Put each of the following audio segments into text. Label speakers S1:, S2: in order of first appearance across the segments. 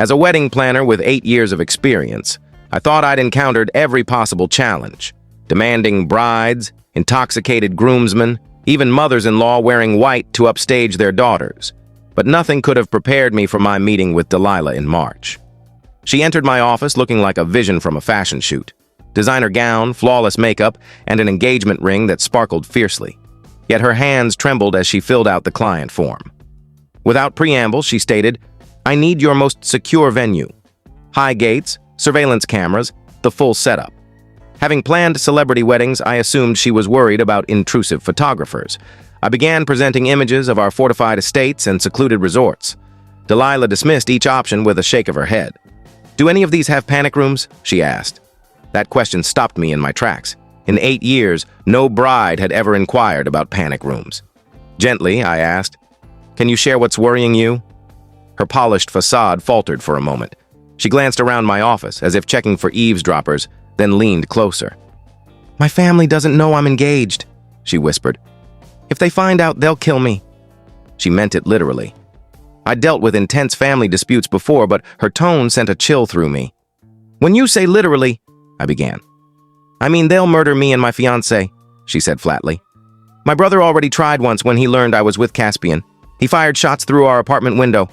S1: As a wedding planner with 8 years of experience, I thought I'd encountered every possible challenge. Demanding brides, intoxicated groomsmen, even mothers-in-law wearing white to upstage their daughters. But nothing could have prepared me for my meeting with Delilah in March. She entered my office looking like a vision from a fashion shoot. Designer gown, flawless makeup, and an engagement ring that sparkled fiercely. Yet her hands trembled as she filled out the client form. Without preamble, she stated, "I need your most secure venue. High gates, surveillance cameras, the full setup." Having planned celebrity weddings, I assumed she was worried about intrusive photographers. I began presenting images of our fortified estates and secluded resorts. Delilah dismissed each option with a shake of her head. "Do any of these have panic rooms?" she asked. That question stopped me in my tracks. In 8 years, no bride had ever inquired about panic rooms. Gently, I asked, "Can you share what's worrying you?" Her polished facade faltered for a moment. She glanced around my office as if checking for eavesdroppers, then leaned closer. "My family doesn't know I'm engaged," she whispered. "If they find out, they'll kill me." She meant it literally. I dealt with intense family disputes before, but her tone sent a chill through me. "When you say literally," I began. "I mean they'll murder me and my fiancé," she said flatly. "My brother already tried once when he learned I was with Caspian. He fired shots through our apartment window.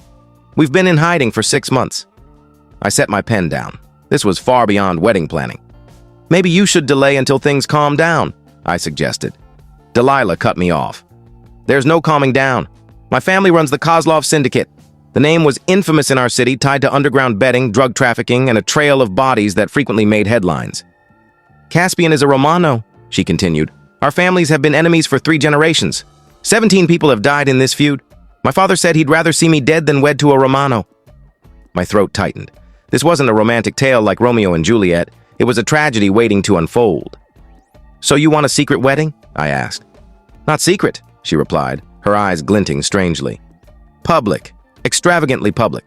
S1: We've been in hiding for 6 months. I set my pen down. This was far beyond wedding planning. "Maybe you should delay until things calm down," I suggested. Delilah cut me off. "There's no calming down. My family runs the Kozlov Syndicate. The name was infamous in our city, tied to underground betting, drug trafficking, and a trail of bodies that frequently made headlines. Caspian is a Romano," she continued. "Our families have been enemies for 3 generations. 17 people have died in this feud. My father said he'd rather see me dead than wed to a Romano." My throat tightened. This wasn't a romantic tale like Romeo and Juliet. It was a tragedy waiting to unfold. "So you want a secret wedding?" I asked. "Not secret," she replied, her eyes glinting strangely. "Public. Extravagantly public.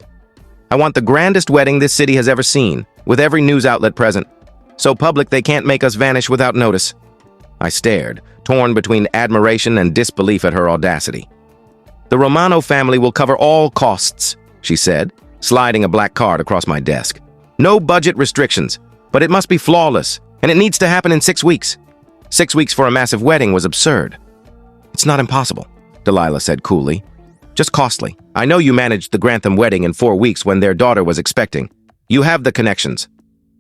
S1: I want the grandest wedding this city has ever seen, with every news outlet present. So public they can't make us vanish without notice." I stared, torn between admiration and disbelief at her audacity. "The Romano family will cover all costs," she said, sliding a black card across my desk. "No budget restrictions, but it must be flawless, and it needs to happen in 6 weeks. 6 weeks for a massive wedding was absurd." "It's not impossible," Delilah said coolly. "Just costly. I know you managed the Grantham wedding in 4 weeks when their daughter was expecting. You have the connections."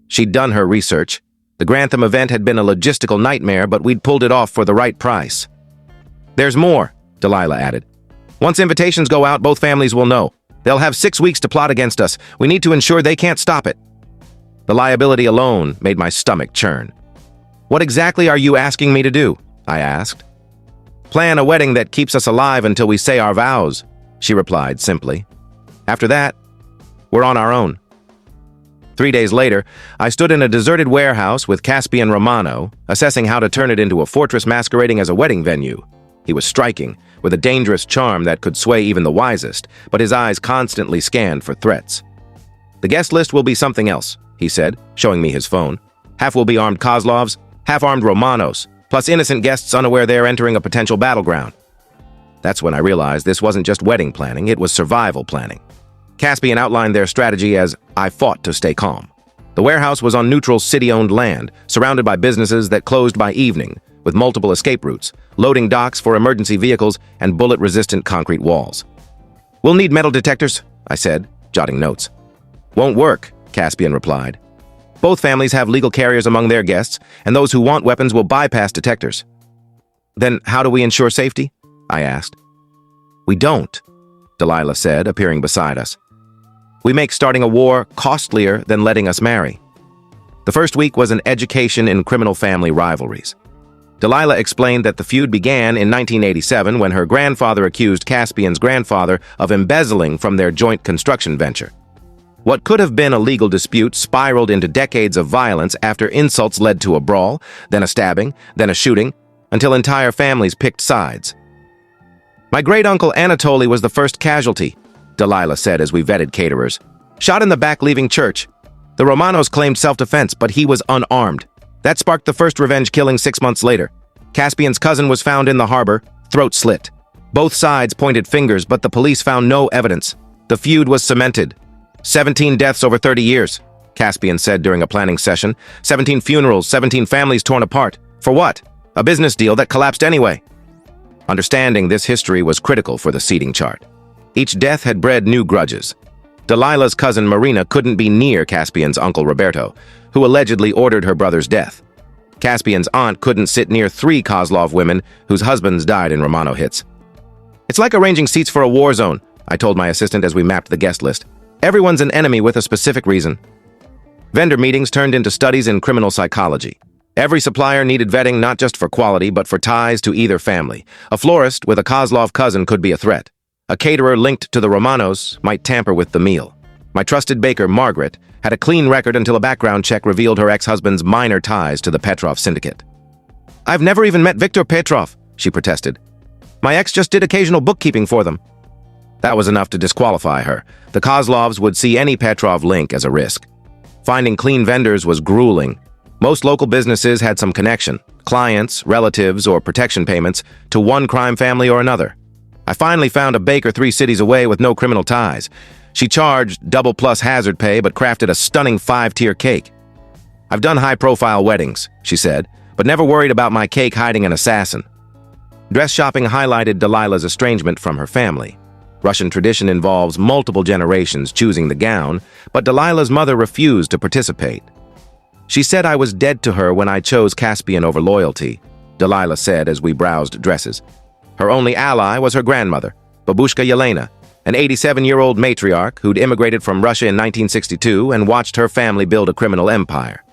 S1: She'd done her research. The Grantham event had been a logistical nightmare, but we'd pulled it off for the right price. "There's more," Delilah added. "Once invitations go out, both families will know. They'll have 6 weeks to plot against us. We need to ensure they can't stop it." The liability alone made my stomach churn. "What exactly are you asking me to do?" I asked. "Plan a wedding that keeps us alive until we say our vows," she replied simply. "After that, we're on our own." 3 days later, I stood in a deserted warehouse with Caspian Romano, assessing how to turn it into a fortress masquerading as a wedding venue. He was striking, with a dangerous charm that could sway even the wisest, but his eyes constantly scanned for threats. "The guest list will be something else," he said, showing me his phone. "Half will be armed Kozlovs, half armed Romanos, plus innocent guests unaware they're entering a potential battleground." That's when I realized this wasn't just wedding planning, it was survival planning. Caspian outlined their strategy as, "I fought to stay calm." The warehouse was on neutral city-owned land, surrounded by businesses that closed by evening, with multiple escape routes, loading docks for emergency vehicles, and bullet-resistant concrete walls. "We'll need metal detectors," I said, jotting notes. "Won't work," Caspian replied. "Both families have legal carriers among their guests, and those who want weapons will bypass detectors." "Then how do we ensure safety?" I asked. "We don't," Delilah said, appearing beside us. "We make starting a war costlier than letting us marry." The first week was an education in criminal family rivalries. Delilah explained that the feud began in 1987 when her grandfather accused Caspian's grandfather of embezzling from their joint construction venture. What could have been a legal dispute spiraled into decades of violence after insults led to a brawl, then a stabbing, then a shooting, until entire families picked sides. "My great-uncle Anatoly was the first casualty," Delilah said as we vetted caterers. "Shot in the back leaving church. The Romanos claimed self-defense, but he was unarmed. That sparked the first revenge killing 6 months later. Caspian's cousin was found in the harbor, throat slit. Both sides pointed fingers, but the police found no evidence. The feud was cemented." 17 deaths over 30 years, Caspian said during a planning session. 17 funerals, 17 families torn apart. For what? A business deal that collapsed anyway. Understanding this history was critical for the seating chart. Each death had bred new grudges. Delilah's cousin Marina couldn't be near Caspian's uncle Roberto, who allegedly ordered her brother's death. Caspian's aunt couldn't sit near 3 Kozlov women whose husbands died in Romano hits. It's like arranging seats for a war zone, I told my assistant as we mapped the guest list. Everyone's an enemy with a specific reason. Vendor meetings turned into studies in criminal psychology. Every supplier needed vetting not just for quality, but for ties to either family. A florist with a Kozlov cousin could be a threat. A caterer linked to the Romanos might tamper with the meal. My trusted baker, Margaret, had a clean record until a background check revealed her ex-husband's minor ties to the Petrov syndicate. "I've never even met Viktor Petrov," she protested. "My ex just did occasional bookkeeping for them." That was enough to disqualify her. The Kozlovs would see any Petrov link as a risk. Finding clean vendors was grueling. Most local businesses had some connection, clients, relatives, or protection payments, to one crime family or another. I finally found a baker 3 cities away with no criminal ties. She charged double plus hazard pay but crafted a stunning 5-tier cake. "I've done high-profile weddings," she said, "but never worried about my cake hiding an assassin." Dress shopping highlighted Delilah's estrangement from her family. Russian tradition involves multiple generations choosing the gown, but Delilah's mother refused to participate. "She said I was dead to her when I chose Caspian over loyalty," Delilah said as we browsed dresses. Her only ally was her grandmother, Babushka Yelena, an 87-year-old matriarch who'd immigrated from Russia in 1962 and watched her family build a criminal empire.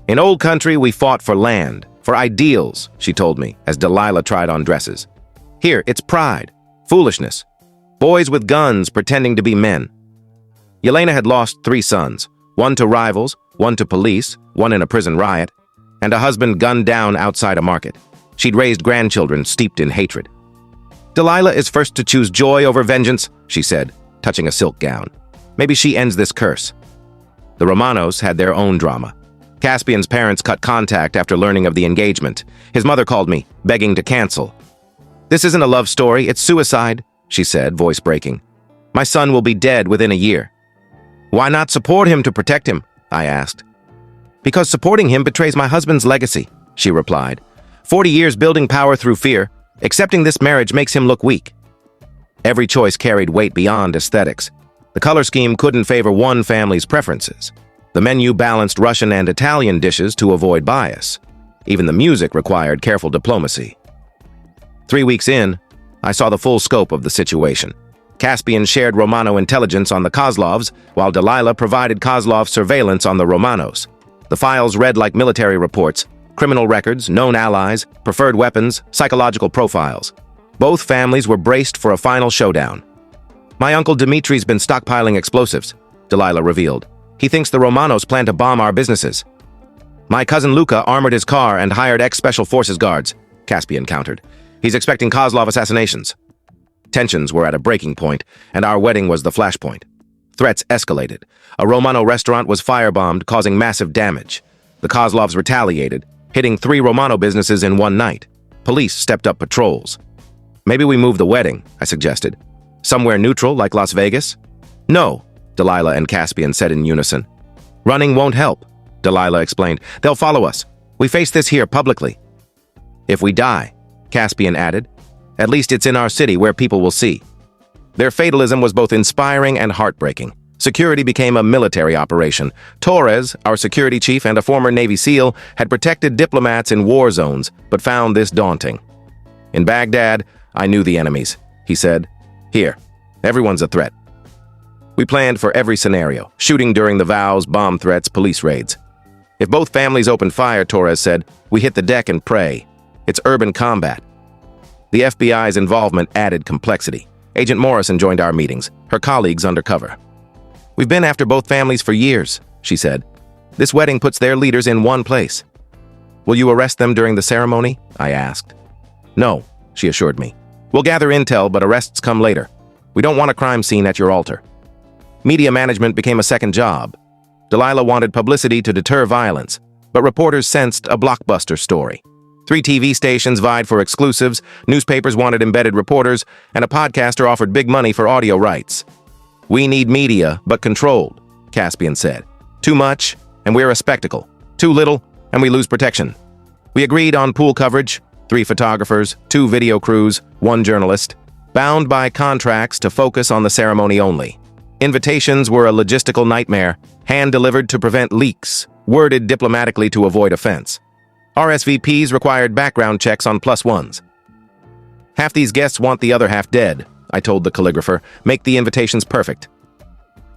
S1: "In old country, we fought for land, for ideals," she told me as Delilah tried on dresses. "Here, it's pride, foolishness. Boys with guns pretending to be men." Yelena had lost 3 sons, one to rivals, one to police, one in a prison riot, and a husband gunned down outside a market. She'd raised grandchildren steeped in hatred. "Delilah is first to choose joy over vengeance," she said, touching a silk gown. "Maybe she ends this curse." The Romanos had their own drama. Caspian's parents cut contact after learning of the engagement. His mother called me, begging to cancel. "This isn't a love story, it's suicide," she said, voice breaking. "My son will be dead within a year." "Why not support him to protect him?" I asked. "Because supporting him betrays my husband's legacy," she replied. 40 years building power through fear. Accepting this marriage makes him look weak." Every choice carried weight beyond aesthetics. The color scheme couldn't favor one family's preferences. The menu balanced Russian and Italian dishes to avoid bias. Even the music required careful diplomacy. 3 weeks in, I saw the full scope of the situation. Caspian shared Romano intelligence on the Kozlovs, while Delilah provided Kozlov surveillance on the Romanos. The files read like military reports: criminal records, known allies, preferred weapons, psychological profiles. Both families were braced for a final showdown. "My uncle Dmitri's been stockpiling explosives," Delilah revealed. "He thinks the Romanos plan to bomb our businesses." "My cousin Luka armored his car and hired ex-Special Forces guards," Caspian countered. "He's expecting Kozlov assassinations." Tensions were at a breaking point, and our wedding was the flashpoint. Threats escalated. A Romano restaurant was firebombed, causing massive damage. The Kozlovs retaliated, hitting 3 Romano businesses in one night. Police stepped up patrols. "Maybe we move the wedding," I suggested. "Somewhere neutral, like Las Vegas?" "No," Delilah and Caspian said in unison. "Running won't help," Delilah explained. "They'll follow us. We face this here publicly." "If we die," Caspian added, "at least it's in our city where people will see." Their fatalism was both inspiring and heartbreaking. Security became a military operation. Torres, our security chief and a former Navy SEAL, had protected diplomats in war zones, but found this daunting. "In Baghdad, I knew the enemies," he said. "Here, everyone's a threat." We planned for every scenario: shooting during the vows, bomb threats, police raids. "If both families open fire," Torres said, "we hit the deck and pray. It's urban combat." The FBI's involvement added complexity. Agent Morrison joined our meetings, her colleagues undercover. "We've been after both families for years," she said. "This wedding puts their leaders in one place." "Will you arrest them during the ceremony?" I asked. "No," she assured me. "We'll gather intel, but arrests come later. We don't want a crime scene at your altar." Media management became a second job. Delilah wanted publicity to deter violence, but reporters sensed a blockbuster story. 3 TV stations vied for exclusives, newspapers wanted embedded reporters, and a podcaster offered big money for audio rights. We need media, but controlled, Caspian said. Too much, and we're a spectacle. Too little, and we lose protection. We agreed on pool coverage, 3 photographers, 2 video crews, 1 journalist, bound by contracts to focus on the ceremony only. Invitations were a logistical nightmare, hand-delivered to prevent leaks, worded diplomatically to avoid offense. RSVPs required background checks on +1s. Half these guests want the other half dead, I told the calligrapher. Make the invitations perfect.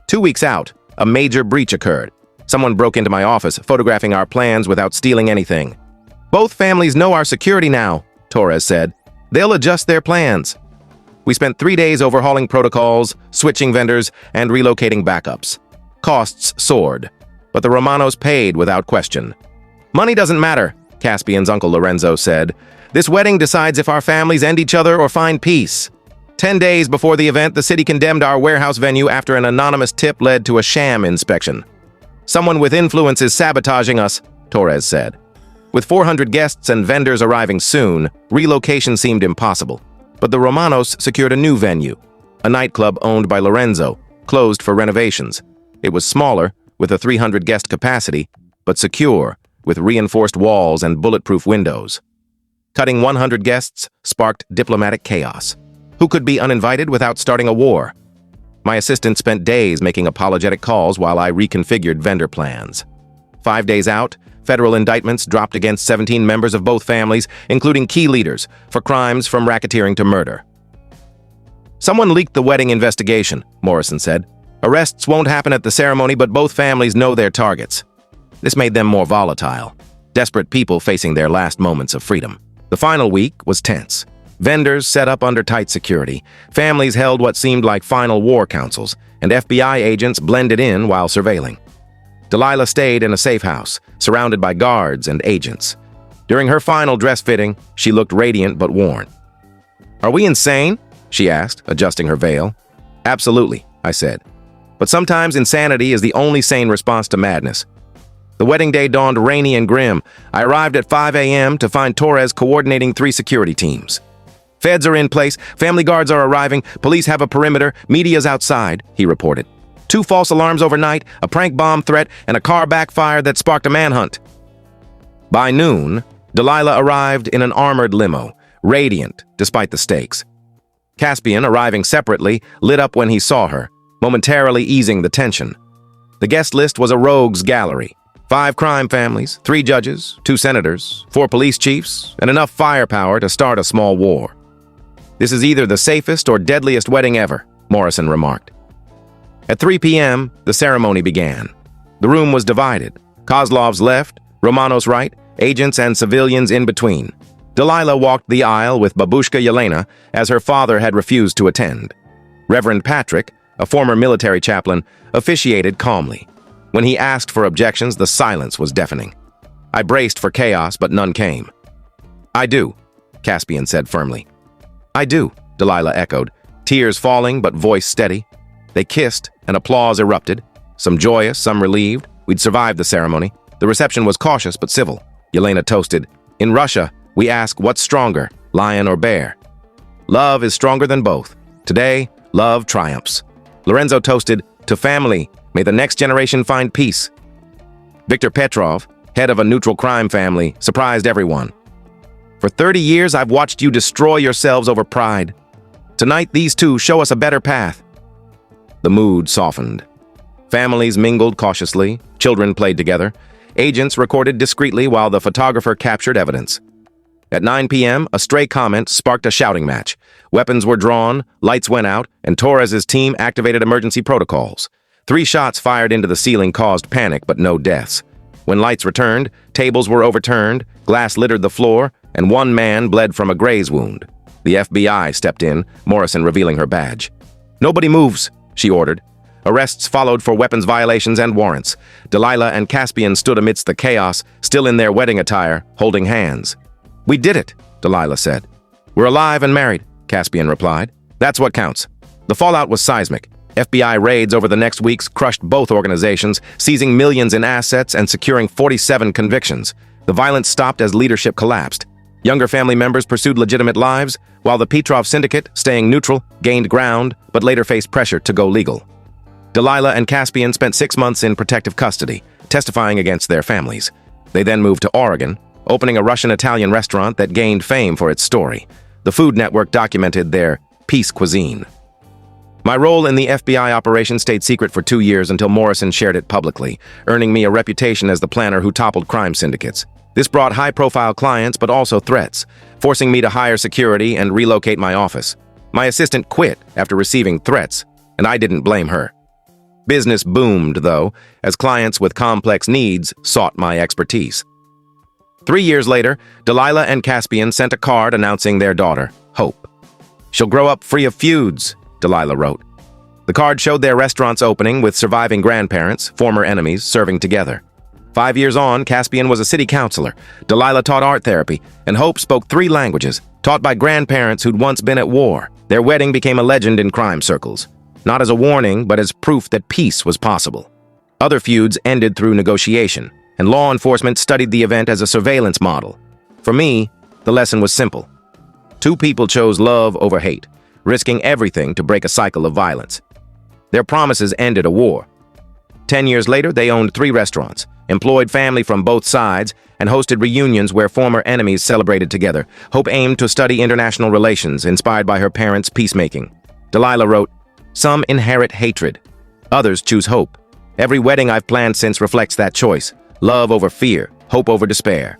S1: 2 weeks out, a major breach occurred. Someone broke into my office, photographing our plans without stealing anything. Both families know our security now, Torres said. They'll adjust their plans. We spent 3 days overhauling protocols, switching vendors, and relocating backups. Costs soared, but the Romanos paid without question. Money doesn't matter, Caspian's uncle Lorenzo said. This wedding decides if our families end each other or find peace. 10 days before the event, the city condemned our warehouse venue after an anonymous tip led to a sham inspection. Someone with influence is sabotaging us, Torres said. With 400 guests and vendors arriving soon, relocation seemed impossible. But the Romanos secured a new venue, a nightclub owned by Lorenzo, closed for renovations. It was smaller, with a 300-guest capacity, but secure, with reinforced walls and bulletproof windows. Cutting 100 guests sparked diplomatic chaos. Who could be uninvited without starting a war? My assistant spent days making apologetic calls while I reconfigured vendor plans. 5 days out, federal indictments dropped against 17 members of both families, including key leaders, for crimes from racketeering to murder. Someone leaked the wedding investigation, Morrison said. Arrests won't happen at the ceremony, but both families know their targets. This made them more volatile, desperate people facing their last moments of freedom. The final week was tense. Vendors set up under tight security, families held what seemed like final war councils, and FBI agents blended in while surveilling. Delilah stayed in a safe house, surrounded by guards and agents. During her final dress fitting, she looked radiant but worn. Are we insane? She asked, adjusting her veil. Absolutely, I said. But sometimes insanity is the only sane response to madness. The wedding day dawned rainy and grim. I arrived at 5 a.m. to find Torres coordinating 3 security teams. Feds are in place, family guards are arriving, police have a perimeter, media's outside, he reported. 2 false alarms overnight, a prank bomb threat, and a car backfire that sparked a manhunt. By noon, Delilah arrived in an armored limo, radiant despite the stakes. Caspian, arriving separately, lit up when he saw her, momentarily easing the tension. The guest list was a rogues gallery. 5 crime families, 3 judges, 2 senators, 4 police chiefs, and enough firepower to start a small war. This is either the safest or deadliest wedding ever, Morrison remarked. At 3 p.m., the ceremony began. The room was divided. Kozlov's left, Romanos right, agents and civilians in between. Delilah walked the aisle with babushka Yelena, as her father had refused to attend. Reverend Patrick, a former military chaplain, officiated calmly. When he asked for objections, the silence was deafening. I braced for chaos, but none came. I do, Caspian said firmly. I do, Delilah echoed, tears falling but voice steady. They kissed, and applause erupted. Some joyous, some relieved. We'd survived the ceremony. The reception was cautious but civil. Yelena toasted. In Russia, we ask what's stronger, lion or bear? Love is stronger than both. Today, love triumphs. Lorenzo toasted, to family, may the next generation find peace. Viktor Petrov, head of a neutral crime family, surprised everyone. For 30 years, I've watched you destroy yourselves over pride. Tonight, these two show us a better path. The mood softened. Families mingled cautiously, children played together, agents recorded discreetly while the photographer captured evidence. At 9 p.m., a stray comment sparked a shouting match. Weapons were drawn, lights went out, and Torres's team activated emergency protocols. 3 shots fired into the ceiling caused panic, but no deaths. When lights returned, tables were overturned, glass littered the floor, and 1 man bled from a graze wound. The FBI stepped in, Morrison revealing her badge. Nobody moves, she ordered. Arrests followed for weapons violations and warrants. Delilah and Caspian stood amidst the chaos, still in their wedding attire, holding hands. We did it, Delilah said. We're alive and married, Caspian replied. That's what counts. The fallout was seismic. FBI raids over the next weeks crushed both organizations, seizing millions in assets and securing 47 convictions. The violence stopped as leadership collapsed. Younger family members pursued legitimate lives, while the Petrov syndicate, staying neutral, gained ground, but later faced pressure to go legal. Delilah and Caspian spent 6 months in protective custody, testifying against their families. They then moved to Oregon, opening a Russian-Italian restaurant that gained fame for its story. The Food Network documented their peace cuisine. My role in the FBI operation stayed secret for 2 years until Morrison shared it publicly, earning me a reputation as the planner who toppled crime syndicates. This brought high-profile clients but also threats, forcing me to hire security and relocate my office. My assistant quit after receiving threats, and I didn't blame her. Business boomed, though, as clients with complex needs sought my expertise. 3 years later, Delilah and Caspian sent a card announcing their daughter, Hope. "She'll grow up free of feuds," Delilah wrote. The card showed their restaurant's opening with surviving grandparents, former enemies, serving together. 5 years on, Caspian was a city councilor. Delilah taught art therapy, and Hope spoke 3 languages, taught by grandparents who'd once been at war. Their wedding became a legend in crime circles, not as a warning, but as proof that peace was possible. Other feuds ended through negotiation, and law enforcement studied the event as a surveillance model. For me, the lesson was simple. 2 people chose love over hate, risking everything to break a cycle of violence. Their promises ended a war. 10 years later, they owned 3 restaurants, employed family from both sides, and hosted reunions where former enemies celebrated together. Hope aimed to study international relations, inspired by her parents' peacemaking. Delilah wrote, "Some inherit hatred. Others choose hope. Every wedding I've planned since reflects that choice. Love over fear, hope over despair."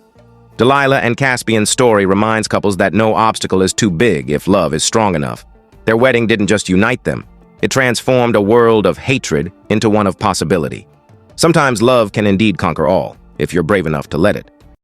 S1: Delilah and Caspian's story reminds couples that no obstacle is too big if love is strong enough. Their wedding didn't just unite them. It transformed a world of hatred into one of possibility. Sometimes love can indeed conquer all, if you're brave enough to let it.